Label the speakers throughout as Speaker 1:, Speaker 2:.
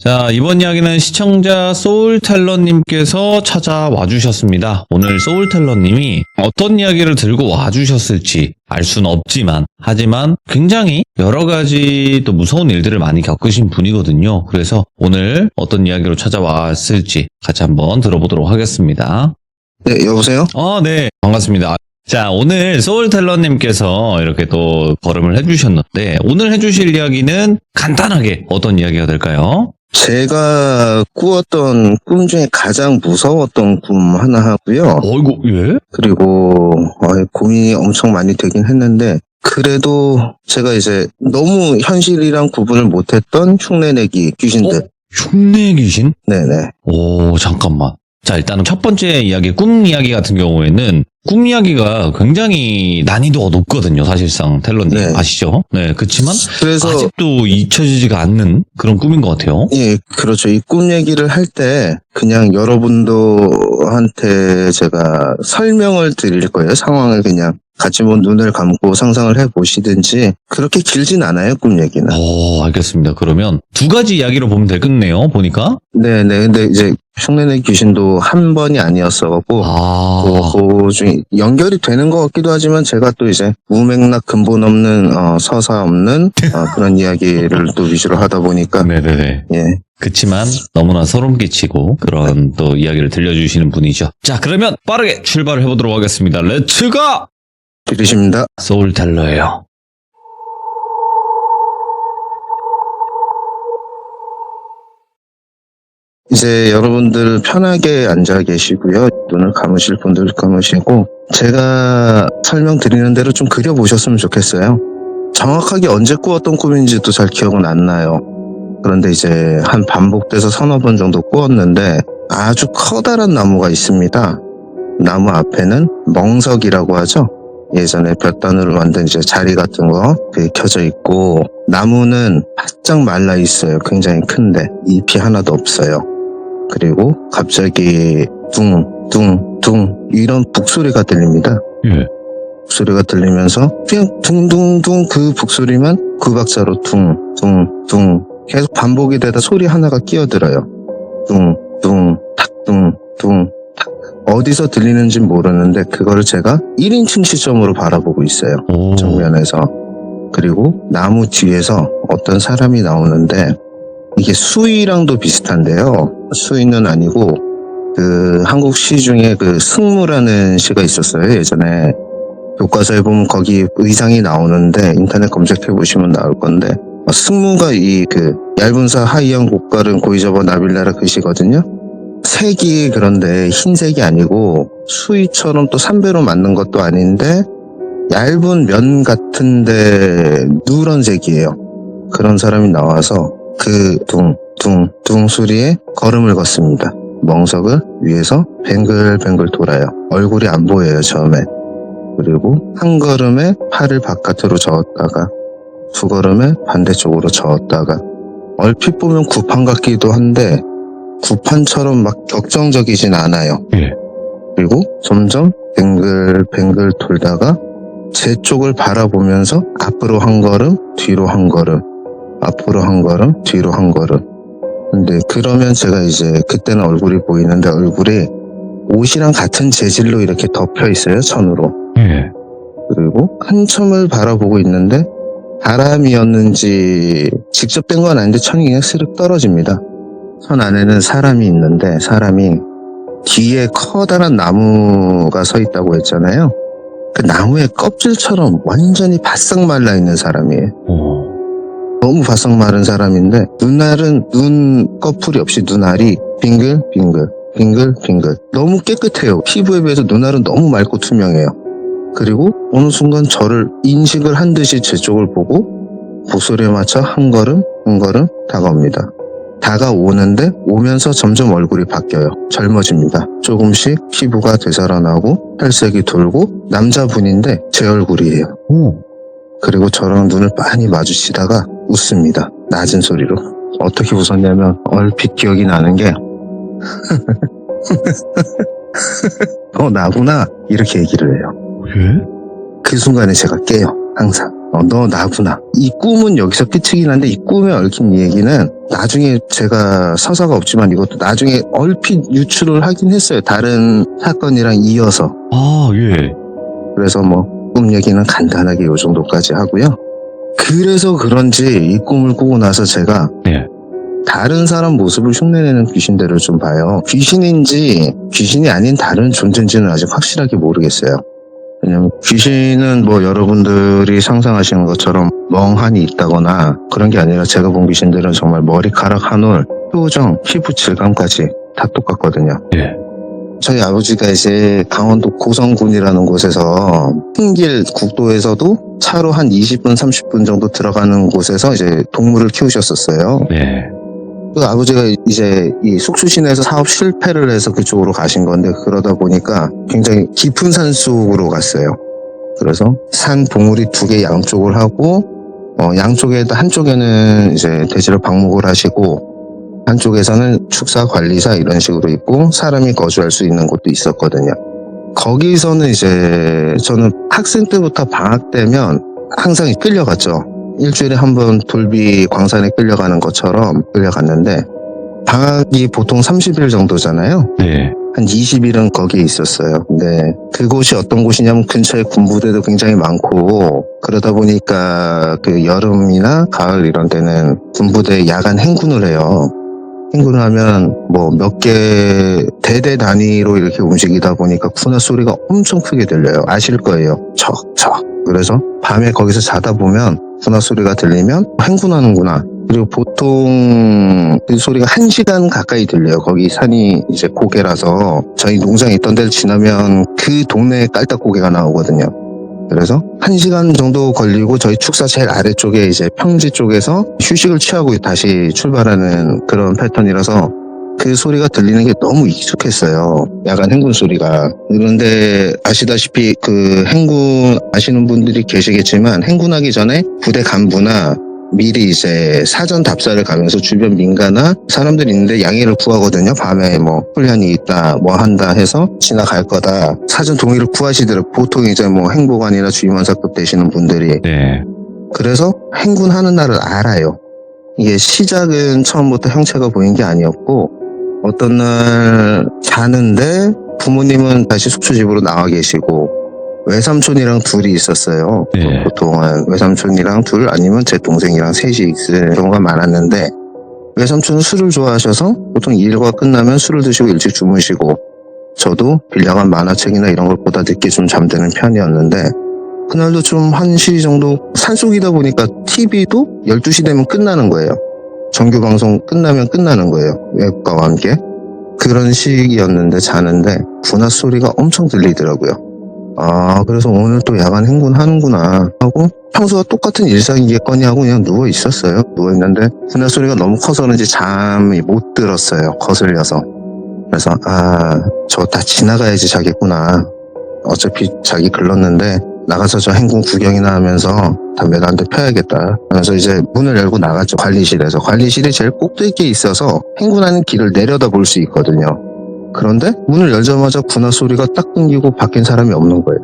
Speaker 1: 자, 이번 이야기는 시청자 소울텔러님께서 찾아와 주셨습니다. 오늘 소울텔러님이 어떤 이야기를 들고 와 주셨을지 알 수는 없지만, 하지만 굉장히 여러 가지 또 무서운 일들을 많이 겪으신 분이거든요. 그래서 오늘 어떤 이야기로 찾아왔을지 같이 한번 들어보도록 하겠습니다.
Speaker 2: 네, 여보세요?
Speaker 1: 네. 반갑습니다. 자, 오늘 소울텔러님께서 이렇게 또 걸음을 해주셨는데, 오늘 해주실 이야기는 간단하게 어떤 이야기가 될까요?
Speaker 2: 제가 꾸었던 꿈 중에 가장 무서웠던 꿈 하나 하고요.
Speaker 1: 어이구, 예?
Speaker 2: 그리고 고민이 엄청 많이 되긴 했는데, 그래도 제가 이제 너무 현실이랑 구분을 못했던 흉내내기 귀신들.
Speaker 1: 흉내 귀신?
Speaker 2: 네네.
Speaker 1: 오, 잠깐만. 자, 일단은 첫 번째 이야기, 꿈 이야기 같은 경우에는 꿈 이야기가 굉장히 난이도가 높거든요, 사실상. 텔러님
Speaker 2: 네.
Speaker 1: 아시죠? 네, 그렇지만
Speaker 2: 그래서
Speaker 1: 아직도 잊혀지지가 않는 그런 꿈인 것 같아요.
Speaker 2: 예, 그렇죠. 이 꿈 얘기를 할 때 그냥 여러분들한테 제가 설명을 드릴 거예요. 상황을 그냥 같이 뭐 눈을 감고 상상을 해보시든지. 그렇게 길진 않아요, 꿈 얘기는.
Speaker 1: 알겠습니다. 그러면 두 가지 이야기로 보면 되겠네요, 보니까.
Speaker 2: 네네. 근데 이제 흉내내 귀신도 한 번이 아니었어갖고 그 중에 연결이 되는 것 같기도 하지만 제가 또 이제 무맥락 근본 없는 서사 없는 그런 이야기를 또 위주로 하다 보니까
Speaker 1: 네네네.
Speaker 2: 예.
Speaker 1: 그치만 너무나 소름 끼치고 그런 또 이야기를 들려주시는 분이죠. 자, 그러면 빠르게 출발을 해보도록 하겠습니다. 렛츠고!
Speaker 2: 들으십니다.
Speaker 1: 소울텔러예요.
Speaker 2: 이제 여러분들 편하게 앉아 계시고요. 눈을 감으실 분들 감으시고 제가 설명드리는 대로 좀 그려보셨으면 좋겠어요. 정확하게 언제 꾸었던 꿈인지도 잘 기억은 안 나요. 그런데 이제 한 반복돼서 서너 번 정도 꾸었는데 아주 커다란 나무가 있습니다. 나무 앞에는 멍석이라고 하죠. 예전에 볕단으로 만든 이제 자리 같은 거 그게 켜져 있고 나무는 바짝 말라 있어요. 굉장히 큰데 잎이 하나도 없어요. 그리고 갑자기 둥둥둥 이런 북소리가 들립니다.
Speaker 1: 예.
Speaker 2: 북소리가 들리면서 그냥 둥둥둥 그 북소리만 그 박자로 둥둥둥 계속 반복이 되다 소리 하나가 끼어들어요. 둥둥 탁둥둥 탁. 어디서 들리는지 모르는데 그거를 제가 1인칭 시점으로 바라보고 있어요. 정면에서. 그리고 나무 뒤에서 어떤 사람이 나오는데 이게 수의랑도 비슷한데요. 수의는 아니고 그 한국 시 중에 그 승무라는 시가 있었어요. 예전에 교과서에 보면 거기 의상이 나오는데 인터넷 검색해 보시면 나올 건데 승무가 이 그 얇은 사 하이양 곡가른 고이저버 나빌라라 그 시거든요. 색이 그런데 흰색이 아니고 수의처럼 또 삼배로 맞는 것도 아닌데 얇은 면 같은데 누런색이에요. 그런 사람이 나와서 그 둥둥둥 소리에 걸음을 걷습니다. 멍석을 위에서 뱅글뱅글 돌아요. 얼굴이 안 보여요, 처음에. 그리고 한 걸음에 팔을 바깥으로 저었다가 두 걸음에 반대쪽으로 저었다가 얼핏 보면 구판 같기도 한데 구판처럼 막 격정적이진 않아요.
Speaker 1: 예.
Speaker 2: 그리고 점점 뱅글뱅글 돌다가 제 쪽을 바라보면서 앞으로 한 걸음, 뒤로 한 걸음, 앞으로 한 걸음, 뒤로 한 걸음. 근데 그러면 제가 이제 그때는 얼굴이 보이는데 얼굴이 옷이랑 같은 재질로 이렇게 덮여 있어요, 천으로.
Speaker 1: 예.
Speaker 2: 그리고 한참을 바라보고 있는데 바람이었는지 직접 된 건 아닌데 천이 그냥 스르륵 떨어집니다. 천 안에는 사람이 있는데 사람이 뒤에 커다란 나무가 서 있다고 했잖아요. 그 나무의 껍질처럼 완전히 바싹 말라 있는 사람이에요. 너무 바싹 마른 사람인데 눈알은 눈꺼풀이 없이 눈알이 빙글빙글 빙글빙글 너무 깨끗해요. 피부에 비해서 눈알은 너무 맑고 투명해요. 그리고 어느 순간 저를 인식을 한 듯이 제 쪽을 보고 목소리에 맞춰 한 걸음 한 걸음 다가옵니다. 다가오는데 오면서 점점 얼굴이 바뀌어요. 젊어집니다. 조금씩 피부가 되살아나고 혈색이 돌고 남자분인데 제 얼굴이에요. 그리고 저랑 눈을 빤히 마주치다가 웃습니다. 낮은 소리로. 어떻게 웃었냐면 얼핏 기억이 나는 게 나구나 이렇게 얘기를 해요.
Speaker 1: 예?
Speaker 2: 그 순간에 제가 깨요. 항상 너 나구나. 이 꿈은 여기서 끝이긴 한데 이 꿈에 얽힌 얘기는 나중에 제가 서사가 없지만 이것도 나중에 얼핏 유출을 하긴 했어요. 다른 사건이랑 이어서.
Speaker 1: 아, 예.
Speaker 2: 그래서 뭐 꿈 얘기는 간단하게 요 정도까지 하고요. 그래서 그런지 이 꿈을 꾸고 나서 제가
Speaker 1: 예.
Speaker 2: 다른 사람 모습을 흉내내는 귀신들을 좀 봐요. 귀신인지 귀신이 아닌 다른 존재인지는 아직 확실하게 모르겠어요. 왜냐면 귀신은 뭐 여러분들이 상상하시는 것처럼 멍하니 있다거나 그런 게 아니라 제가 본 귀신들은 정말 머리카락 한 올, 표정, 피부 질감까지 다 똑같거든요.
Speaker 1: 예.
Speaker 2: 저희 아버지가 이제 강원도 고성군이라는 곳에서 흰길 국도에서도 차로 한 20분, 30분 정도 들어가는 곳에서 이제 동물을 키우셨었어요.
Speaker 1: 예.
Speaker 2: 그 아버지가 이제 이 속수시내에서 사업 실패를 해서 그쪽으로 가신 건데 그러다 보니까 굉장히 깊은 산 속으로 갔어요. 그래서 산 봉우리 2개 양쪽을 하고 양쪽에다 한쪽에는 이제 돼지를 방목을 하시고 한쪽에서는 축사 관리사 이런 식으로 있고 사람이 거주할 수 있는 곳도 있었거든요. 거기서는 이제 저는 학생 때부터 방학 되면 항상 끌려갔죠. 일주일에 한 번 돌비 광산에 끌려가는 것처럼 끌려갔는데 방학이 보통 30일 정도잖아요.
Speaker 1: 네.
Speaker 2: 한 20일은 거기에 있었어요. 근데 그곳이 어떤 곳이냐면 근처에 군부대도 굉장히 많고 그러다 보니까 그 여름이나 가을 이런 때는 군부대 야간 행군을 해요. 행군을 하면 뭐 몇 개 대대 단위로 이렇게 움직이다 보니까 군화 소리가 엄청 크게 들려요. 아실 거예요. 척척. 그래서 밤에 거기서 자다 보면 군화 소리가 들리면 행군하는구나. 그리고 보통 그 소리가 1시간 가까이 들려요. 거기 산이 이제 고개라서 저희 농장 있던 데를 지나면 그 동네에 깔딱고개가 나오거든요. 그래서 1시간 정도 걸리고 저희 축사 제일 아래쪽에 이제 평지 쪽에서 휴식을 취하고 다시 출발하는 그런 패턴이라서 그 소리가 들리는 게 너무 익숙했어요. 야간 행군 소리가. 그런데 아시다시피 그 행군 아시는 분들이 계시겠지만 행군하기 전에 부대 간부나 미리 이제 사전 답사를 가면서 주변 민가나 사람들이 있는데 양해를 구하거든요. 밤에 뭐 훈련이 있다, 뭐 한다 해서 지나갈 거다. 사전 동의를 구하시더라고요. 보통 이제 뭐 행보관이나 주임원사급 되시는 분들이.
Speaker 1: 네.
Speaker 2: 그래서 행군하는 날을 알아요. 이게 시작은 처음부터 형체가 보인 게 아니었고 어떤 날 자는데 부모님은 다시 숙소집으로 나와 계시고 외삼촌이랑 둘이 있었어요.
Speaker 1: 네.
Speaker 2: 보통은 외삼촌이랑 둘 아니면 제 동생이랑 셋이 있을 경우가 많았는데 외삼촌은 술을 좋아하셔서 보통 일과 끝나면 술을 드시고 일찍 주무시고 저도 빌려간 만화책이나 이런 걸 보다 늦게 좀 잠드는 편이었는데 그날도 좀 1시 정도 산속이다 보니까 TV도 12시 되면 끝나는 거예요. 정규방송 끝나면 끝나는 거예요. 외국과와 함께. 그런 시기였는데 자는데 군화 소리가 엄청 들리더라고요. 아, 그래서 오늘 또 야간 행군하는구나 하고 평소와 똑같은 일상이겠거니 하고 그냥 누워 있었어요. 누워 있는데 군화 소리가 너무 커서 그런지 잠이 못 들었어요. 거슬려서. 그래서 저 다 지나가야지 자겠구나. 어차피 자기 글렀는데 나가서 저 행군 구경이나 하면서 담배도 한 대 펴야겠다 하면서 이제 문을 열고 나갔죠. 관리실에서. 관리실이 제일 꼭대기에 있어서 행군하는 길을 내려다 볼 수 있거든요. 그런데 문을 열자마자 군화 소리가 딱 끊기고 바뀐 사람이 없는 거예요.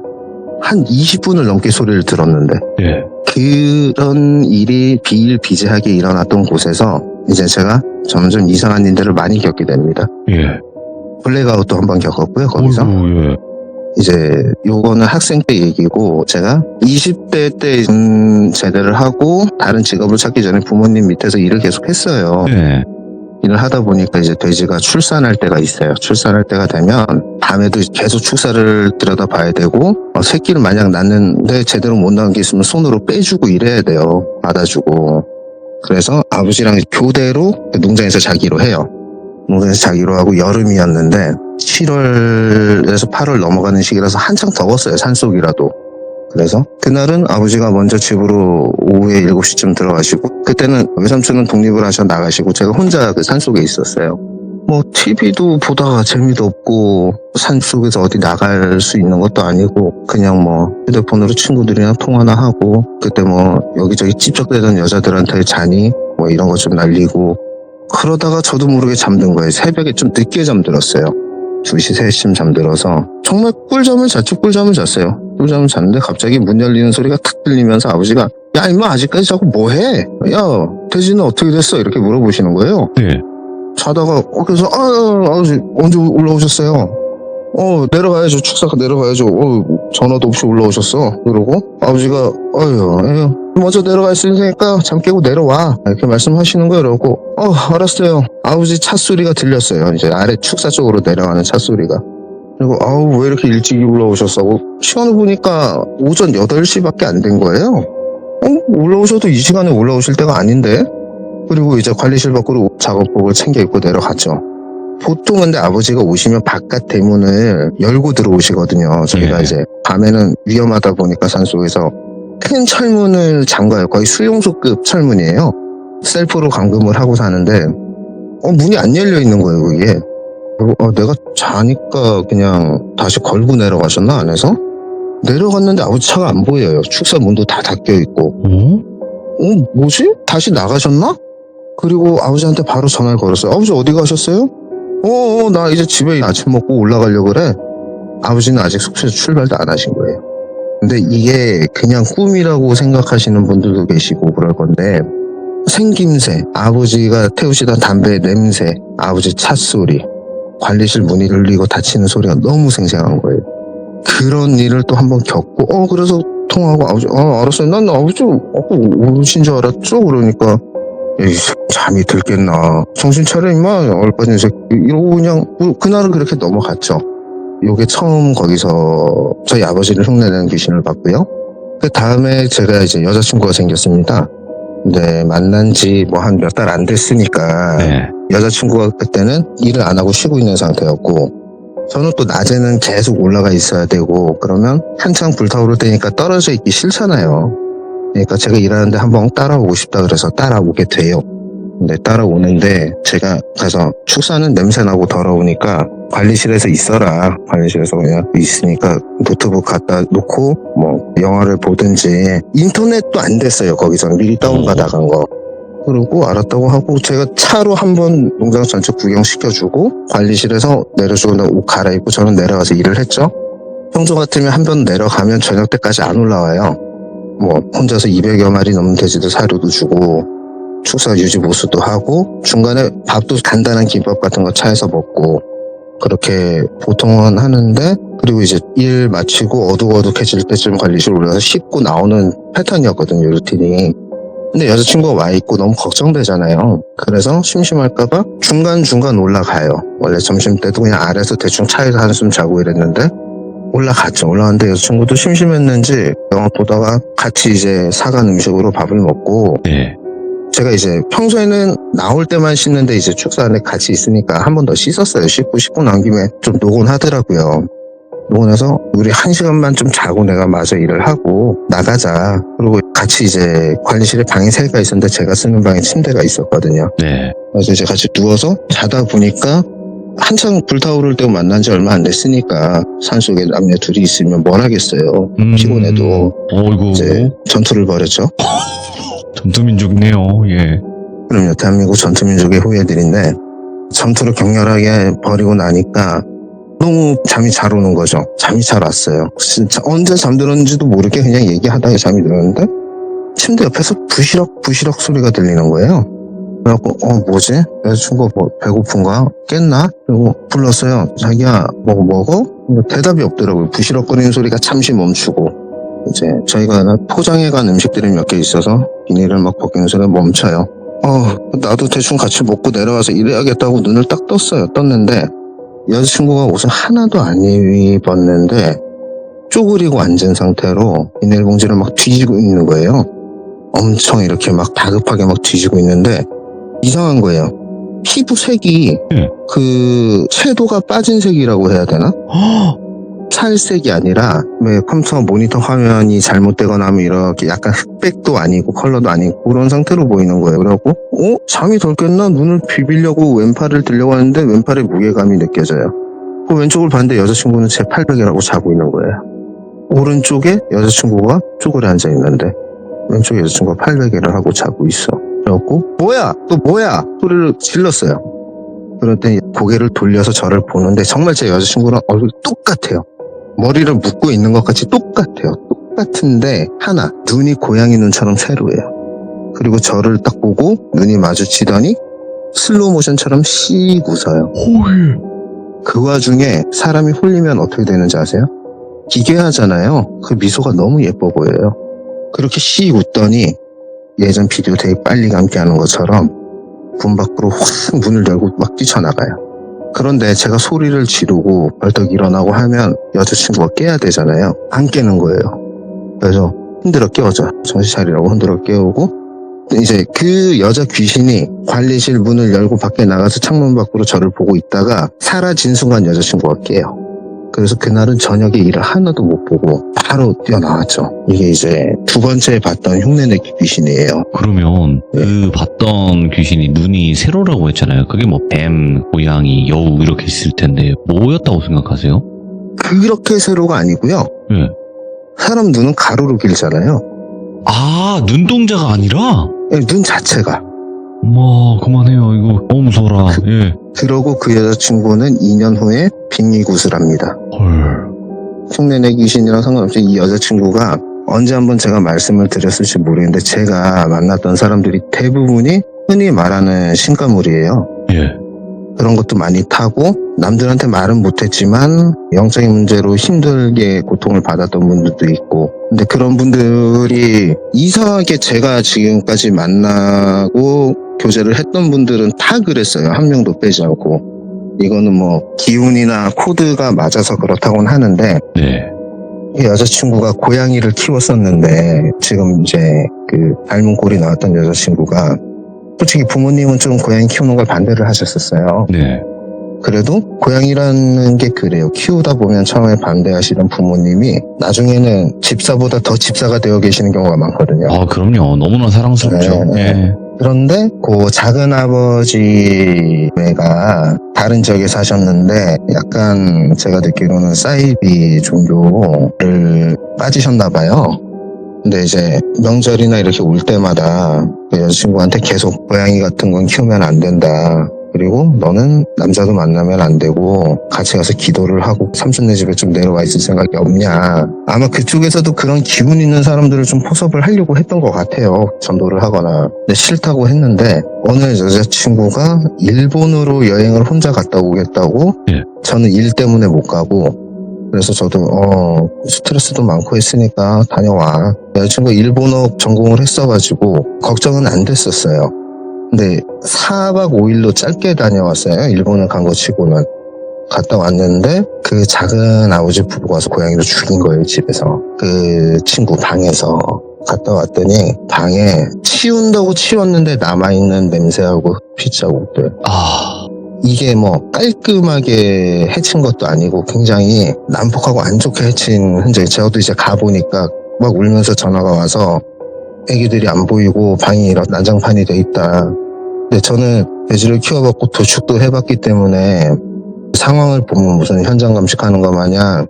Speaker 2: 한 20분을 넘게 소리를 들었는데
Speaker 1: 예.
Speaker 2: 그런 일이 비일비재하게 일어났던 곳에서 이제 제가 점점 이상한 일들을 많이 겪게 됩니다.
Speaker 1: 예.
Speaker 2: 블랙아웃도 한번 겪었고요. 거기서.
Speaker 1: 어이구, 예.
Speaker 2: 이제 요거는 학생 때 얘기고 제가 20대 때 제대를 하고 다른 직업을 찾기 전에 부모님 밑에서 일을 계속 했어요.
Speaker 1: 예.
Speaker 2: 일을 하다 보니까 이제 돼지가 출산할 때가 있어요. 출산할 때가 되면 밤에도 계속 축사를 들여다봐야 되고 새끼를 만약 낳는데 제대로 못 낳은 게 있으면 손으로 빼주고 이래야 돼요. 받아주고. 그래서 아버지랑 교대로 농장에서 자기로 해요. 농장에서 자기로 하고 여름이었는데 7월에서 8월 넘어가는 시기라서 한창 더웠어요. 산속이라도. 그래서 그날은 아버지가 먼저 집으로 오후에 7시쯤 들어가시고 그때는 외삼촌은 독립을 하셔 나가시고 제가 혼자 그 산속에 있었어요. 뭐 TV도 보다가 재미도 없고 산속에서 어디 나갈 수 있는 것도 아니고 그냥 뭐 휴대폰으로 친구들이랑 통화나 하고 그때 뭐 여기저기 찝쩍대던 여자들한테 자니 뭐 이런 거 좀 날리고 그러다가 저도 모르게 잠든 거예요. 새벽에 좀 늦게 잠들었어요. 2시, 3시쯤 잠들어서 정말 꿀잠을 잤어요. 꿀잠을 잤는데 갑자기 문 열리는 소리가 탁 들리면서 아버지가 야 임마 아직까지 자꾸 뭐해? 야 돼지는 어떻게 됐어? 이렇게 물어보시는 거예요.
Speaker 1: 네.
Speaker 2: 자다가 그래서 아버지 언제 올라오셨어요? 내려가야죠. 축사가 내려가야죠. 전화도 없이 올라오셨어. 그러고 아버지가 에휴 먼저 내려가 있을 테니까 잠 깨고 내려와 이렇게 말씀하시는 거예요. 그러고 알았어요. 아버지 차 소리가 들렸어요. 이제 아래 축사 쪽으로 내려가는 차 소리가. 그리고 왜 이렇게 일찍 올라오셨어? 시간을 보니까 오전 8시밖에 안 된 거예요. 올라오셔도 이 시간에 올라오실 때가 아닌데? 그리고 이제 관리실 밖으로 작업복을 챙겨 입고 내려갔죠. 보통 근데 아버지가 오시면 바깥 대문을 열고 들어오시거든요. 저희가
Speaker 1: 예.
Speaker 2: 이제 밤에는 위험하다 보니까 산속에서 큰 철문을 잠가요. 거의 수용소급 철문이에요. 셀프로 감금을 하고 사는데 문이 안 열려 있는 거예요, 그게. 그리고 내가 자니까 그냥 다시 걸고 내려가셨나 안에서? 내려갔는데 아버지 차가 안 보여요. 축사 문도 다 닫혀 있고. 뭐지? 다시 나가셨나? 그리고 아버지한테 바로 전화를 걸었어요. 아버지 어디 가셨어요? 나 이제 집에 아침 먹고 올라가려고 그래. 아버지는 아직 숙소에서 출발도 안 하신 거예요. 근데 이게 그냥 꿈이라고 생각하시는 분들도 계시고 그럴 건데 생김새, 아버지가 태우시던 담배 냄새, 아버지 차 소리, 관리실 문이 열리고 닫히는 소리가 너무 생생한 거예요. 그런 일을 또 한번 겪고 그래서 통화하고 아버지 알았어요. 난 아버지 오신 줄 알았죠? 그러니까 에이 잠이 들겠나 정신 차려 임마 얼빠진 새끼 이러고 그냥 그날은 그렇게 넘어갔죠. 요게 처음 거기서 저희 아버지를 흉내내는 귀신을 봤고요. 그 다음에 제가 이제 여자친구가 생겼습니다. 근데 만난 지 뭐 한 몇 달 안 됐으니까
Speaker 1: 네.
Speaker 2: 여자친구가 그때는 일을 안 하고 쉬고 있는 상태였고 저는 또 낮에는 계속 올라가 있어야 되고 그러면 한창 불타오를 때니까 떨어져 있기 싫잖아요. 그러니까 제가 일하는데 한번 따라오고 싶다 그래서 따라오게 돼요. 근데 따라오는데 제가 가서 축사는 냄새나고 더러우니까 관리실에서 있어라. 관리실에서 그냥 있으니까 노트북 갖다 놓고 뭐 영화를 보든지 인터넷도 안 됐어요. 거기서 미리 다운받아 간 거. 그러고 알았다고 하고 제가 차로 한번 농장 전체 구경시켜주고 관리실에서 내려주고 옷 갈아입고 저는 내려가서 일을 했죠. 평소 같으면 한 번 내려가면 저녁 때까지 안 올라와요. 뭐 혼자서 200여 마리 넘는 돼지도 사료도 주고 축사 유지 보수도 하고 중간에 밥도 간단한 김밥 같은 거 차에서 먹고 그렇게 보통은 하는데 그리고 이제 일 마치고 어둑어둑해질 때쯤 관리실 올라가서 씻고 나오는 패턴이었거든요, 루틴이. 근데 여자친구가 와 있고 너무 걱정되잖아요. 그래서 심심할까봐 중간중간 올라가요. 원래 점심때도 그냥 아래서 대충 차에서 한숨 자고 이랬는데 올라갔죠. 올라갔는데 여자친구도 심심했는지 영화 보다가 같이 이제 사간 음식으로 밥을 먹고
Speaker 1: 네.
Speaker 2: 제가 이제 평소에는 나올 때만 씻는데 이제 축사 안에 같이 있으니까 한 번 더 씻었어요. 씻고 난 김에 좀 노곤하더라고요. 노곤해서 우리 1시간만 좀 자고 내가 마저 일을 하고 나가자. 그리고 같이 이제 관리실에 방이 3개가 있었는데 제가 쓰는 방에 침대가 있었거든요.
Speaker 1: 네.
Speaker 2: 그래서 이제 같이 누워서 자다 보니까 한창 불타오를 때 만난 지 얼마 안 됐으니까 산속에 남녀 둘이 있으면 뭘 하겠어요. 피곤해도
Speaker 1: 어이구.
Speaker 2: 이제 전투를 벌였죠.
Speaker 1: 전투민족이네요. 예.
Speaker 2: 그럼요. 대한민국 전투민족의 후예들인데 전투를 격렬하게 벌이고 나니까 너무 잠이 잘 오는 거죠. 잠이 잘 왔어요. 진짜 언제 잠들었는지도 모르게 그냥 얘기하다가 잠이 들었는데 침대 옆에서 부시럭 소리가 들리는 거예요. 그래갖고 뭐지? 여자친구가 뭐 배고픈가? 깼나? 그리고 불렀어요. 자기야 뭐 먹어? 대답이 없더라고요. 부시럭거리는 소리가 잠시 멈추고 이제 저희가 포장해간 음식들이 몇 개 있어서 비닐을 막 벗기는 소리가 멈춰요. 나도 대충 같이 먹고 내려와서 일해야겠다고 눈을 딱 떴는데 여자친구가 옷을 하나도 안 입었는데 쪼그리고 앉은 상태로 비닐봉지를 막 뒤지고 있는 거예요. 엄청 이렇게 막 다급하게 막 뒤지고 있는데 이상한 거예요. 피부색이 그 채도가 빠진 색이라고 해야 되나? 살색이 아니라 왜 컴퓨터 모니터 화면이 잘못되거나 하면 이렇게 약간 흑백도 아니고 컬러도 아니고 그런 상태로 보이는 거예요. 그래갖고 잠이 덜 깼나? 눈을 비비려고 왼팔을 들려고 하는데 왼팔에 무게감이 느껴져요. 그 왼쪽을 봤는데 여자친구는 제 팔베개라고 자고 있는 거예요. 오른쪽에 여자친구가 쪼그려 앉아 있는데 왼쪽에 여자친구가 팔베개를 하고 자고 있어. 그래갖고 뭐야? 또 뭐야? 소리를 질렀어요. 그랬더니 고개를 돌려서 저를 보는데 정말 제 여자친구랑 얼굴이 똑같아요. 머리를 묶고 있는 것 같이 똑같아요. 똑같은데 하나 눈이 고양이 눈처럼 세로예요. 그리고 저를 딱 보고 눈이 마주치더니 슬로우 모션처럼 씩 웃어요. 그 와중에 사람이 홀리면 어떻게 되는지 아세요? 기괴하잖아요. 그 미소가 너무 예뻐 보여요. 그렇게 씩 웃더니 예전 비디오 되게 빨리 감기 하는 것처럼 문 밖으로 확 문을 열고 막 뛰쳐나가요. 그런데 제가 소리를 지르고 벌떡 일어나고 하면 여자친구가 깨야 되잖아요. 안 깨는 거예요. 그래서 흔들어 깨워줘. 정신 차리라고 흔들어 깨우고 이제 그 여자 귀신이 관리실 문을 열고 밖에 나가서 창문 밖으로 저를 보고 있다가 사라진 순간 여자친구가 깨요. 그래서 그날은 저녁에 일을 하나도 못 보고 바로 뛰어나왔죠. 이게 이제 두 번째 봤던 흉내내기 귀신이에요.
Speaker 1: 그러면 그 봤던 귀신이 눈이 세로라고 했잖아요. 그게 뭐 뱀, 고양이, 여우 이렇게 있을 텐데 뭐였다고 생각하세요?
Speaker 2: 그렇게 세로가 아니고요.
Speaker 1: 예.
Speaker 2: 사람 눈은 가로로 길잖아요.
Speaker 1: 아, 눈동자가 아니라?
Speaker 2: 눈 자체가.
Speaker 1: 엄마, 그만해요. 이거 너무 무서워라. 예.
Speaker 2: 그러고 그 여자친구는 2년 후에 빙의굿을 합니다.
Speaker 1: 헐.
Speaker 2: 흉내내 귀신이랑 상관없이 이 여자친구가 언제 한번 제가 말씀을 드렸을지 모르겠는데 제가 만났던 사람들이 대부분이 흔히 말하는 신가물이에요.
Speaker 1: 예.
Speaker 2: 그런 것도 많이 타고 남들한테 말은 못했지만 영적인 문제로 힘들게 고통을 받았던 분들도 있고 근데 그런 분들이 이상하게 제가 지금까지 만나고 교제를 했던 분들은 다 그랬어요. 한 명도 빼지 않고. 이거는 뭐 기운이나 코드가 맞아서 그렇다고는 하는데
Speaker 1: 네.
Speaker 2: 이 여자친구가 고양이를 키웠었는데 지금 이제 그 닮은 꼴이 나왔던 여자친구가 솔직히 부모님은 좀 고양이 키우는 걸 반대를 하셨었어요.
Speaker 1: 네.
Speaker 2: 그래도 고양이라는 게 그래요. 키우다 보면 처음에 반대하시던 부모님이 나중에는 집사보다 더 집사가 되어 계시는 경우가 많거든요.
Speaker 1: 아, 그럼요. 너무나 사랑스럽죠.
Speaker 2: 네.
Speaker 1: 예.
Speaker 2: 그런데 그 작은 아버지가 다른 지역에 사셨는데 약간 제가 듣기로는 사이비 종교를 빠지셨나 봐요. 근데 이제 명절이나 이렇게 올 때마다 그 여자친구한테 계속 고양이 같은 건 키우면 안 된다. 그리고 너는 남자도 만나면 안 되고 같이 가서 기도를 하고 삼촌네 집에 좀 내려와 있을 생각이 없냐. 아마 그쪽에서도 그런 기운 있는 사람들을 좀 포섭을 하려고 했던 것 같아요. 전도를 하거나. 근데 싫다고 했는데 어느 여자친구가 일본으로 여행을 혼자 갔다 오겠다고
Speaker 1: 예.
Speaker 2: 저는 일 때문에 못 가고 그래서 저도 스트레스도 많고 했으니까 다녀와. 여자친구가 일본어 전공을 했어가지고 걱정은 안 됐었어요. 근데 4박 5일로 짧게 다녀왔어요. 일본을 간 거 치고는. 갔다 왔는데 그 작은 아버지 부부가 와서 고양이를 죽인 거예요. 집에서. 그 친구 방에서. 갔다 왔더니 방에 치운다고 치웠는데 남아있는 냄새하고 핏자국들.
Speaker 1: 아,
Speaker 2: 이게 뭐 깔끔하게 해친 것도 아니고 굉장히 난폭하고 안 좋게 해친 흔적이. 저도 이제 가보니까 막 울면서 전화가 와서 애기들이 안 보이고 방이 이런 난장판이 돼 있다. 근데 저는 돼지를 키워봤고 도축도 해봤기 때문에 상황을 보면 무슨 현장 감식하는 것 마냥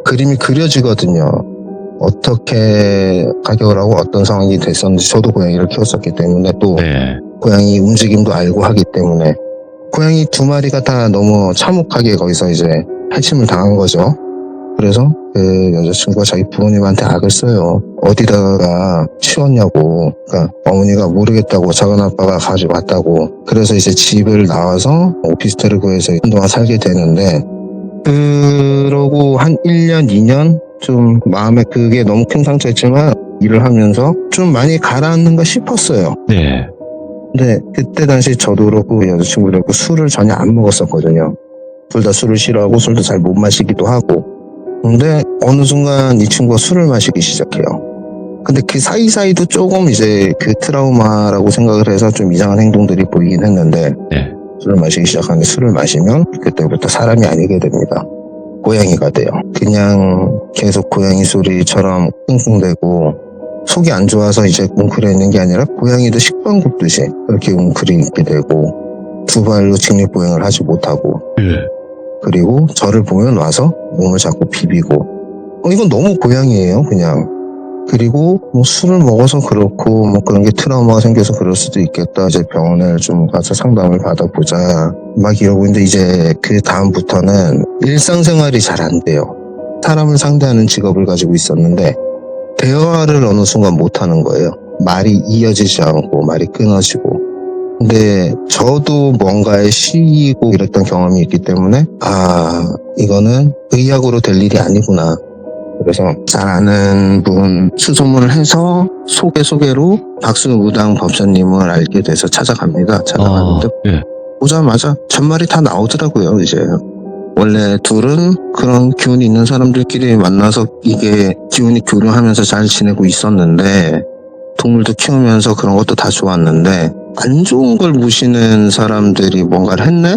Speaker 2: 그림이 그려지거든요. 어떻게 가격을 하고 어떤 상황이 됐었는지. 저도 고양이를 키웠었기 때문에 또
Speaker 1: 네.
Speaker 2: 고양이 움직임도 알고 하기 때문에 고양이 2마리가 다 너무 참혹하게 거기서 이제 해침을 당한 거죠. 그래서 그 여자친구가 자기 부모님한테 악을 써요. 어디다가 치웠냐고. 그러니까 어머니가 모르겠다고 작은 아빠가 가져왔다고. 그래서 이제 집을 나와서 오피스텔을 구해서 한동안 살게 되는데 그러고 한 1년, 2년 좀 마음에 그게 너무 큰 상처였지만 일을 하면서 좀 많이 가라앉는가 싶었어요.
Speaker 1: 네.
Speaker 2: 근데 그때 당시 저도 그렇고 여자친구도 그렇고 술을 전혀 안 먹었었거든요. 둘 다 술을 싫어하고 술도 잘 못 마시기도 하고. 근데 어느 순간 이 친구가 술을 마시기 시작해요. 근데 그 사이사이도 조금 이제 그 트라우마라고 생각을 해서 좀 이상한 행동들이 보이긴 했는데
Speaker 1: 네.
Speaker 2: 술을 마시기 시작하는데 술을 마시면 그때부터 사람이 아니게 됩니다. 고양이가 돼요. 그냥 계속 고양이 소리처럼 끙끙대고 속이 안 좋아서 이제 웅크려 있는 게 아니라 고양이도 식빵 굽듯이 그렇게 웅크려 있게 되고 두 발로 직립보행을 하지 못하고
Speaker 1: 예.
Speaker 2: 그리고 저를 보면 와서 몸을 자꾸 비비고 이건 너무 고양이에요 그냥. 그리고 뭐 술을 먹어서 그렇고 뭐 그런 게 트라우마가 생겨서 그럴 수도 있겠다. 이제 병원을 좀 가서 상담을 받아보자 막 이러고 있는데 이제 그 다음부터는 일상생활이 잘 안 돼요. 사람을 상대하는 직업을 가지고 있었는데 대화를 어느 순간 못하는 거예요. 말이 이어지지 않고 말이 끊어지고. 근데 저도 뭔가에 쉬고 이랬던 경험이 있기 때문에 이거는 의학으로 될 일이 아니구나. 그래서 잘 아는 분 수소문을 해서 소개로 박수무당 법사님을 알게 돼서 찾아갑니다. 찾아가는데
Speaker 1: 예.
Speaker 2: 보자마자 전말이 다 나오더라고요. 이제 원래 둘은 그런 기운이 있는 사람들끼리 만나서 이게 기운이 교류하면서 잘 지내고 있었는데 동물도 키우면서 그런 것도 다 좋았는데 안 좋은 걸 모시는 사람들이 뭔가를 했네?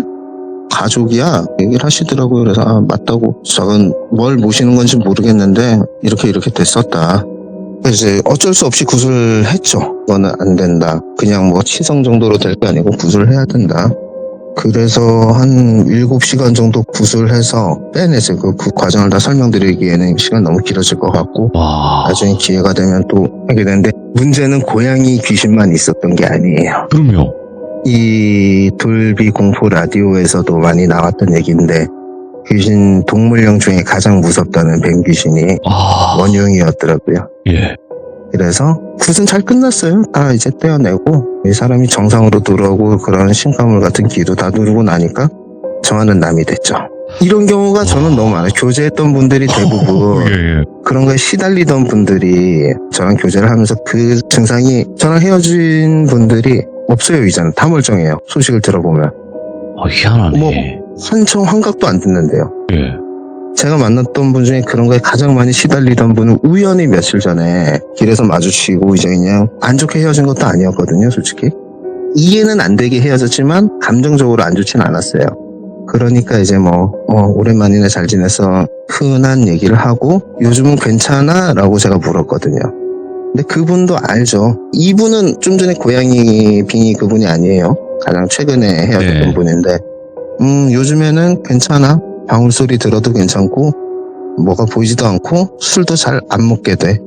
Speaker 2: 가족이야 얘기를 하시더라고요. 그래서 맞다고. 저건 뭘 모시는 건지 모르겠는데 이렇게 됐었다. 그래서 이제 어쩔 수 없이 구술을 했죠. 그거는 안 된다. 그냥 뭐 치성 정도로 될 게 아니고 구술을 해야 된다. 그래서 한 7시간 정도 구술해서 빼내죠. 그 과정을 다 설명드리기에는 시간 너무 길어질 것 같고
Speaker 1: 와.
Speaker 2: 나중에 기회가 되면 또 하게 되는데 문제는 고양이 귀신만 있었던 게 아니에요.
Speaker 1: 그럼요.
Speaker 2: 이 돌비 공포 라디오에서도 많이 나왔던 얘기인데 귀신 동물령 중에 가장 무섭다는 뱀 귀신이 원흉이었더라고요.
Speaker 1: 예.
Speaker 2: 그래서 굿은 잘 끝났어요. 다 이제 떼어내고 이 사람이 정상으로 돌아오고 그런 신가물 같은 기도 다 누르고 나니까 저와는 남이 됐죠. 이런 경우가 저는 너무 많아요. 교제했던 분들이 대부분
Speaker 1: 예.
Speaker 2: 그런 거에 시달리던 분들이 저랑 교제를 하면서 그 증상이 저랑 헤어진 분들이 없어요. 이제는 다 멀쩡해요. 소식을 들어보면
Speaker 1: 희한하네.
Speaker 2: 뭐 한청 환각도 안 듣는데요.
Speaker 1: 예.
Speaker 2: 제가 만났던 분 중에 그런 거에 가장 많이 시달리던 분은 우연히 며칠 전에 길에서 마주치고 이제 그냥 안 좋게 헤어진 것도 아니었거든요. 솔직히 이해는 안 되게 헤어졌지만 감정적으로 안 좋진 않았어요. 그러니까 이제 오랜만이네 잘 지내서 흔한 얘기를 하고 요즘은 괜찮아? 라고 제가 물었거든요. 근데 그분도 알죠. 이분은 좀 전에 고양이 빙이 그분이 아니에요. 가장 최근에 헤어졌던 분인데 요즘에는 괜찮아. 방울소리 들어도 괜찮고 뭐가 보이지도 않고 술도 잘 안 먹게 돼.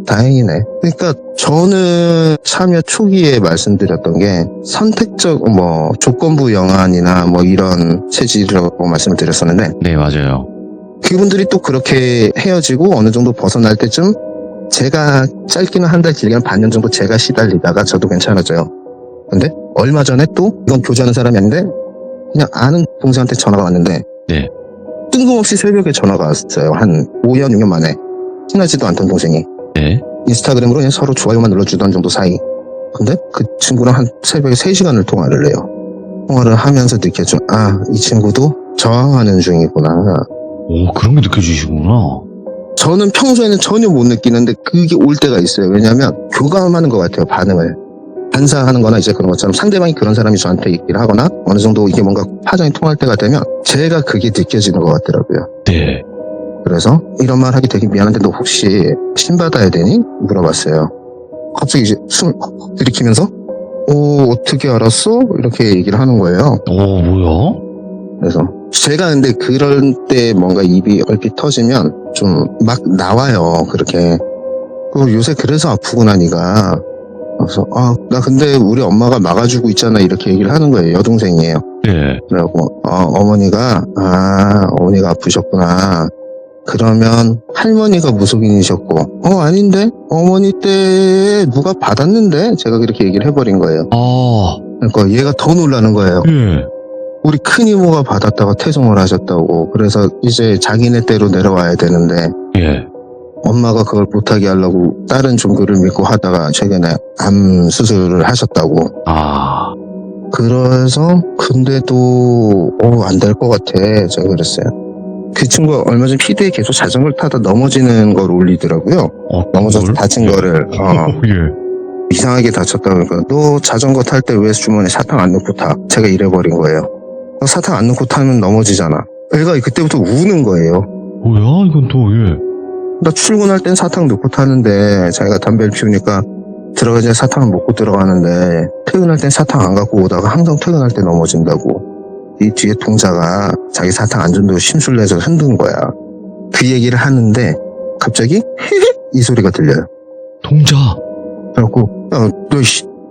Speaker 2: 다행이네. 그러니까 저는 참여 초기에 말씀드렸던 게 선택적 조건부 영안이나 이런 체질이라고 말씀을 드렸었는데
Speaker 1: 네, 맞아요.
Speaker 2: 그분들이 또 그렇게 헤어지고 어느 정도 벗어날 때쯤 제가 짧게는 한 달 길게는 반년 정도 제가 시달리다가 저도 괜찮아져요. 근데 얼마 전에 또 이건 교제하는 사람이 아닌데 그냥 아는 동생한테 전화가 왔는데
Speaker 1: 네.
Speaker 2: 뜬금없이 새벽에 전화가 왔어요. 한 5년, 6년 만에. 친하지도 않던 동생이.
Speaker 1: 네.
Speaker 2: 인스타그램으로 그냥 서로 좋아요만 눌러주던 정도 사이. 근데 그 친구랑 한 새벽에 3시간을 통화를 해요. 통화를 하면서 느꼈죠. 이 친구도 저항하는 중이구나.
Speaker 1: 오, 그런 게 느껴지시구나.
Speaker 2: 저는 평소에는 전혀 못 느끼는데 그게 올 때가 있어요. 왜냐하면 교감하는 것 같아요. 반응을. 반사하는 거나 이제 그런 것처럼 상대방이 그런 사람이 저한테 얘기를 하거나 어느 정도 이게 뭔가 파장이 통할 때가 되면 제가 그게 느껴지는 것 같더라고요.
Speaker 1: 네.
Speaker 2: 그래서 이런 말 하기 되게 미안한데 너 혹시 신받아야 되니? 물어봤어요. 갑자기 이제 숨을 들이키면서 어떻게 알았어? 이렇게 얘기를 하는 거예요.
Speaker 1: 뭐야?
Speaker 2: 그래서 제가 근데 그럴 때 뭔가 입이 얼핏 터지면 좀 막 나와요. 그렇게. 요새 그래서 아프구나 네가. 그래서 나 근데 우리 엄마가 막아주고 있잖아 이렇게 얘기를 하는 거예요. 여동생이에요.
Speaker 1: 네.
Speaker 2: 그래갖고 어머니가 아프셨구나. 그러면 할머니가 무속인이셨고 아닌데 어머니 때 누가 받았는데 제가 그렇게 얘기를 해버린 거예요. 그러니까 얘가 더 놀라는 거예요.
Speaker 1: 예.
Speaker 2: 우리 큰 이모가 받았다가 퇴송을 하셨다고. 그래서 이제 자기네 때로 내려와야 되는데
Speaker 1: 예.
Speaker 2: 엄마가 그걸 못하게 하려고 다른 종교를 믿고 하다가 최근에 암 수술을 하셨다고. 그래서 근데도 안 될 것 같아. 제가 그랬어요. 그 친구가 얼마 전 피드에 계속 자전거를 타다 넘어지는 걸 올리더라고요. 넘어져서 다친 거를
Speaker 1: 예.
Speaker 2: 이상하게 다쳤다. 그러니까 너 자전거 탈 때 왜 주머니에 사탕 안 넣고 타? 제가 이래버린 거예요. 사탕 안 넣고 타면 넘어지잖아. 애가 그때부터 우는 거예요.
Speaker 1: 뭐야 이건 또. 예.
Speaker 2: 나 출근할 땐 사탕 넣고 타는데 자기가 담배를 피우니까 들어가기 전에 사탕을 먹고 들어가는데 퇴근할 땐 사탕 안 갖고 오다가 항상 퇴근할 때 넘어진다고. 이 뒤에 동자가 자기 사탕 안 준다고 심술내서 흔든 거야. 그 얘기를 하는데 갑자기 이 소리가 들려요.
Speaker 1: 동자.
Speaker 2: 그래갖고 너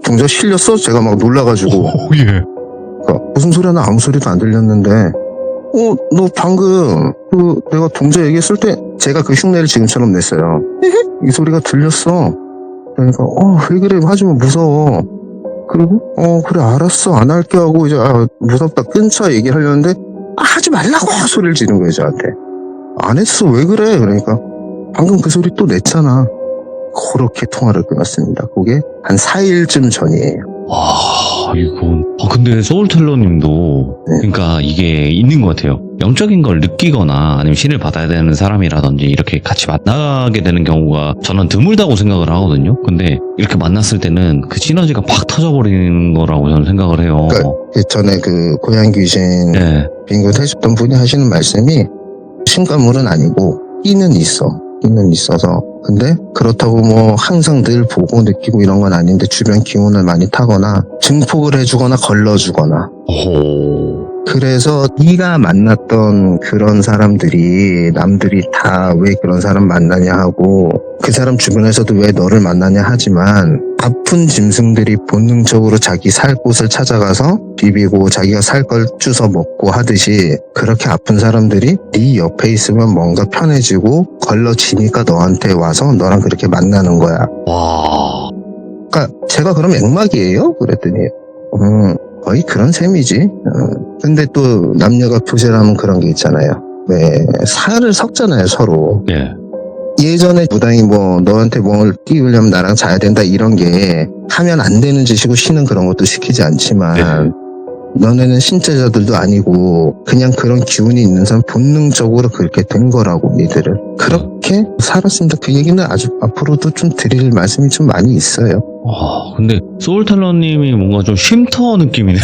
Speaker 2: 동자 실렸어? 제가 막 놀라가지고
Speaker 1: 예.
Speaker 2: 무슨 소리야? 나 아무 소리도 안 들렸는데 너 방금 내가 동자 얘기했을 때 제가 그 흉내를 지금처럼 냈어요. 이 소리가 들렸어. 그러니까 왜 그래 하지만 무서워. 그리고 그래 알았어 안 할게 하고 이제 무섭다 끊자 얘기를 하려는데 하지 말라고 소리를 지른 거예요 저한테. 안 했어 왜 그래 그러니까 방금 그 소리 또 냈잖아. 그렇게 통화를 끊었습니다. 그게 한 4일쯤 전이에요.
Speaker 1: 와, 이건. 근데 소울텔러님도, 그러니까 이게 있는 것 같아요. 영적인 걸 느끼거나 아니면 신을 받아야 되는 사람이라든지 이렇게 같이 만나게 되는 경우가 저는 드물다고 생각을 하거든요. 근데 이렇게 만났을 때는 그 시너지가 팍 터져버리는 거라고 저는 생각을 해요.
Speaker 2: 그러니까 전에 그 고양 귀신
Speaker 1: 네.
Speaker 2: 빙고 해줬던 분이 하시는 말씀이 신가물은 아니고 끼는 있어서 근데 그렇다고 뭐 항상 늘 보고 느끼고 이런 건 아닌데 주변 기운을 많이 타거나 증폭을 해주거나 걸러주거나
Speaker 1: 오.
Speaker 2: 그래서 네가 만났던 그런 사람들이 남들이 다 왜 그런 사람 만나냐 하고 그 사람 주변에서도 왜 너를 만나냐 하지만 아픈 짐승들이 본능적으로 자기 살 곳을 찾아가서 비비고 자기가 살 걸 주워 먹고 하듯이 그렇게 아픈 사람들이 네 옆에 있으면 뭔가 편해지고 걸러지니까 너한테 와서 너랑 그렇게 만나는 거야.
Speaker 1: 와.
Speaker 2: 그러니까 제가 그럼 액막이에요? 그랬더니 거의 그런 셈이지. 근데 또 남녀가 교제라면 그런 게 있잖아요. 왜 살을 섞잖아요 서로.
Speaker 1: 예.
Speaker 2: 예전에 무당이 뭐 너한테 뭘 띄우려면 나랑 자야 된다 이런 게 하면 안 되는 짓이고 신은 그런 것도 시키지 않지만 너네는 신자자들도 아니고 그냥 그런 기운이 있는 사람 본능적으로 그렇게 된 거라고 니들은 그렇게 살았습니다. 그 얘기는 아주 앞으로도 좀 드릴 말씀이 좀 많이 있어요.
Speaker 1: 근데 소울텔러님이 뭔가 좀 쉼터 느낌이네.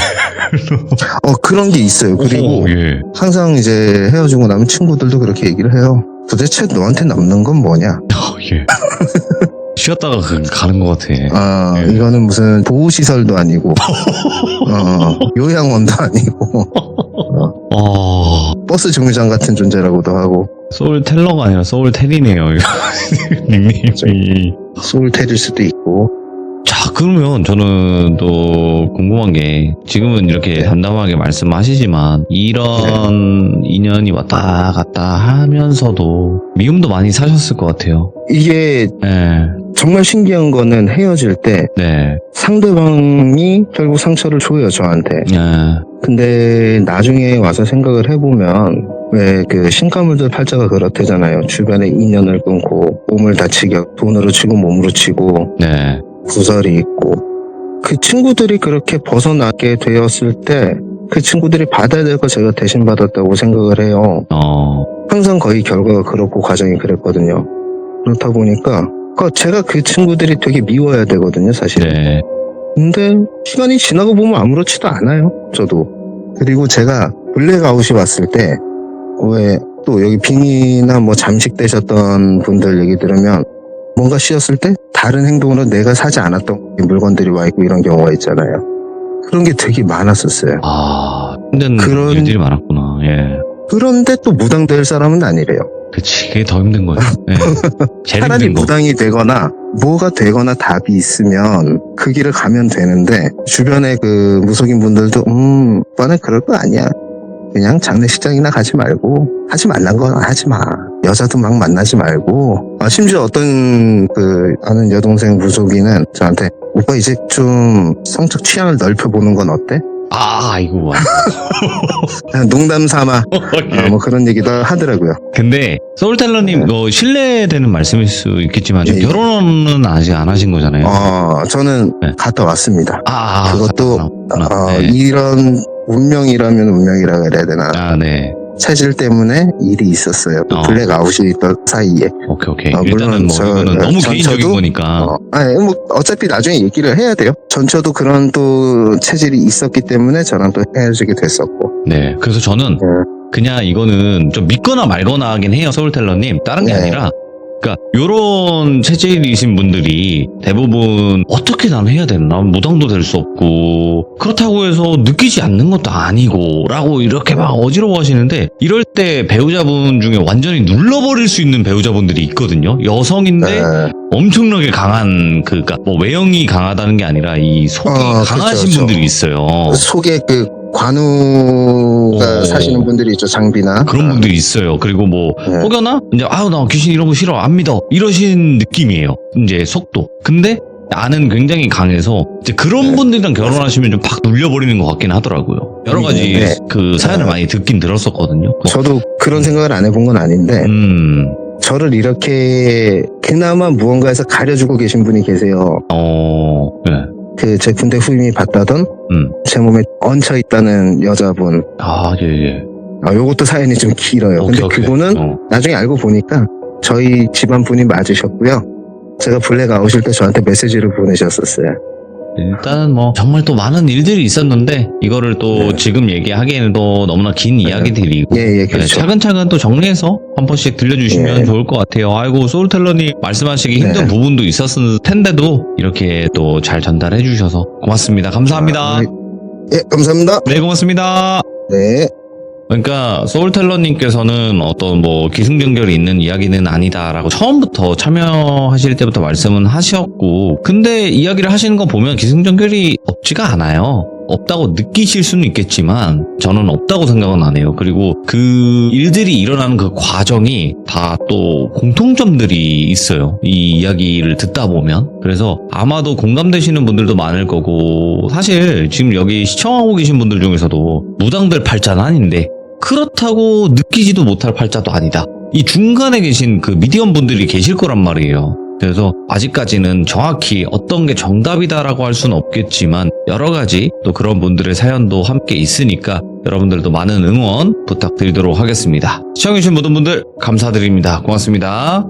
Speaker 2: 그런 게 있어요. 그리고
Speaker 1: 예.
Speaker 2: 항상 이제 헤어지고 나면 친구들도 그렇게 얘기를 해요. 도대체 너한테 남는 건 뭐냐?
Speaker 1: 예. 쉬었다가 가는 것 같아. 예.
Speaker 2: 이거는 무슨 보호시설도 아니고, 요양원도 아니고, 버스 정류장 같은 존재라고도 하고,
Speaker 1: 소울텔러가 아니라 소울텔이네요. 닉네임이.
Speaker 2: 소울텔일 수도 있고.
Speaker 1: 자, 그러면 저는 또 궁금한 게 지금은 이렇게 담담하게 말씀하시지만 이런 인연이 왔다 갔다 하면서도 미움도 많이 사셨을 것 같아요.
Speaker 2: 이게
Speaker 1: 네.
Speaker 2: 정말 신기한 거는 헤어질 때
Speaker 1: 네.
Speaker 2: 상대방이 결국 상처를 줘요, 저한테.
Speaker 1: 네.
Speaker 2: 근데 나중에 와서 생각을 해보면 왜 그 신가물들 팔자가 그렇대잖아요. 주변에 인연을 끊고 몸을 다치게 돈으로 치고 몸으로 치고
Speaker 1: 네.
Speaker 2: 구설이 있고 그 친구들이 그렇게 벗어나게 되었을 때 그 친구들이 받아야 될 거 제가 대신 받았다고 생각을 해요. 항상 거의 결과가 그렇고 과정이 그랬거든요. 그렇다 보니까 제가 그 친구들이 되게 미워야 되거든요, 사실은.
Speaker 1: 네.
Speaker 2: 근데 시간이 지나고 보면 아무렇지도 않아요, 저도. 그리고 제가 블랙아웃이 왔을 때 왜 또 여기 빙의나 뭐 잠식되셨던 분들 얘기 들으면 뭔가 씌었을 때 다른 행동으로 내가 사지 않았던 물건들이 와 있고 이런 경우가 있잖아요. 그런 게 되게 많았었어요.
Speaker 1: 힘든 일들이 많았구나. 예.
Speaker 2: 그런데 또 무당될 사람은 아니래요.
Speaker 1: 그치, 그게 더 힘든 거예요. 네. 제일
Speaker 2: 차라리
Speaker 1: 힘든 거.
Speaker 2: 무당이 되거나 뭐가 되거나 답이 있으면 그 길을 가면 되는데 주변에 그 무속인 분들도 오빠는 그럴 거 아니야. 그냥 장례식장이나 가지 말고 하지 말란 건 하지 마. 여자도 막 만나지 말고 심지어 어떤 그 아는 여동생 무속인은 저한테 오빠 이제 좀 성적 취향을 넓혀보는 건 어때?
Speaker 1: 이거 봐.
Speaker 2: 그냥 농담 삼아 뭐 그런 얘기도 하더라고요.
Speaker 1: 근데 소울텔러님 실례되는 말씀일 수 있겠지만
Speaker 2: 예.
Speaker 1: 결혼은 아직 안 하신 거잖아요.
Speaker 2: 저는
Speaker 1: 네.
Speaker 2: 갔다 왔습니다.
Speaker 1: 그것도 네.
Speaker 2: 이런 운명이라면 운명이라 그래야 되나?
Speaker 1: 네.
Speaker 2: 체질 때문에 일이 있었어요. 블랙아웃이 있던 사이에.
Speaker 1: 오케이.
Speaker 2: 물론
Speaker 1: 일단은 뭐 이거는 너무 개인적인 거니까.
Speaker 2: 뭐 어차피 나중에 얘기를 해야 돼요. 전처도 그런 또 체질이 있었기 때문에 저랑 또 헤어지게 됐었고.
Speaker 1: 네. 그래서 저는 그냥 이거는 좀 믿거나 말거나 하긴 해요, 소울텔러님. 다른 게 아니라. 그러니까 요런 체질이신 분들이 대부분 어떻게 난 해야 되나? 난 무당도 될 수 없고 그렇다고 해서 느끼지 않는 것도 아니고 라고 이렇게 막 어지러워 하시는데 이럴 때 배우자분 중에 완전히 눌러버릴 수 있는 배우자분들이 있거든요. 여성인데 엄청나게 강한 그러니까 뭐 외형이 강하다는 게 아니라 이 속이 강하신
Speaker 2: 그쵸.
Speaker 1: 분들이 있어요.
Speaker 2: 속에 그 관우가 사시는 분들이 있죠. 장비나
Speaker 1: 그런 분들이 있어요. 그리고 뭐
Speaker 2: 네.
Speaker 1: 혹여나 이제 아우 나 귀신 이런 거 싫어 안 믿어 이러신 느낌이에요. 이제 속도. 근데 나는 굉장히 강해서 이제 그런
Speaker 2: 네.
Speaker 1: 분들이랑 결혼하시면 좀 팍 눌려버리는 것 같긴 하더라고요. 여러 가지
Speaker 2: 네.
Speaker 1: 그 사연을 많이 듣긴 들었었거든요.
Speaker 2: 저도 그런 생각을 안 해본 건 아닌데 저를 이렇게 그나마 무언가에서 가려주고 계신 분이 계세요.
Speaker 1: 네.
Speaker 2: 그 제 군대 후임이 봤다던 제 몸에 얹혀 있다는 여자분.
Speaker 1: 아, 예.
Speaker 2: 요것도 사연이 좀 길어요. 근데
Speaker 1: 오케이.
Speaker 2: 그분은 나중에 알고 보니까 저희 집안 분이 맞으셨고요. 제가 블랙아웃일 때 저한테 메시지를 보내셨었어요.
Speaker 1: 일단은 뭐 정말 또 많은 일들이 있었는데 이거를 또
Speaker 2: 네.
Speaker 1: 지금 얘기하기에는 또 너무나 긴 이야기들이고
Speaker 2: 예, 그렇죠.
Speaker 1: 차근차근 또 정리해서 한 번씩 들려주시면
Speaker 2: 예.
Speaker 1: 좋을 것 같아요. 아이고 소울텔러님 말씀하시기 힘든
Speaker 2: 네.
Speaker 1: 부분도 있었을 텐데도 이렇게 또 잘 전달해 주셔서 고맙습니다. 감사합니다.
Speaker 2: 예, 감사합니다.
Speaker 1: 네, 고맙습니다.
Speaker 2: 네.
Speaker 1: 그러니까 소울텔러님께서는 어떤 뭐 기승전결이 있는 이야기는 아니다라고 처음부터 참여하실 때부터 말씀은 하셨고, 근데 이야기를 하시는 거 보면 기승전결이 없지가 않아요. 없다고 느끼실 수는 있겠지만 저는 없다고 생각은 안 해요. 그리고 그 일들이 일어나는 그 과정이 다 또 공통점들이 있어요. 이 이야기를 듣다 보면. 그래서 아마도 공감되시는 분들도 많을 거고, 사실 지금 여기 시청하고 계신 분들 중에서도 무당들 팔자는 아닌데 그렇다고 느끼지도 못할 팔자도 아니다. 이 중간에 계신 그 미디엄 분들이 계실 거란 말이에요. 그래서 아직까지는 정확히 어떤 게 정답이다라고 할 수는 없겠지만 여러 가지 또 그런 분들의 사연도 함께 있으니까 여러분들도 많은 응원 부탁드리도록 하겠습니다. 시청해주신 모든 분들 감사드립니다. 고맙습니다.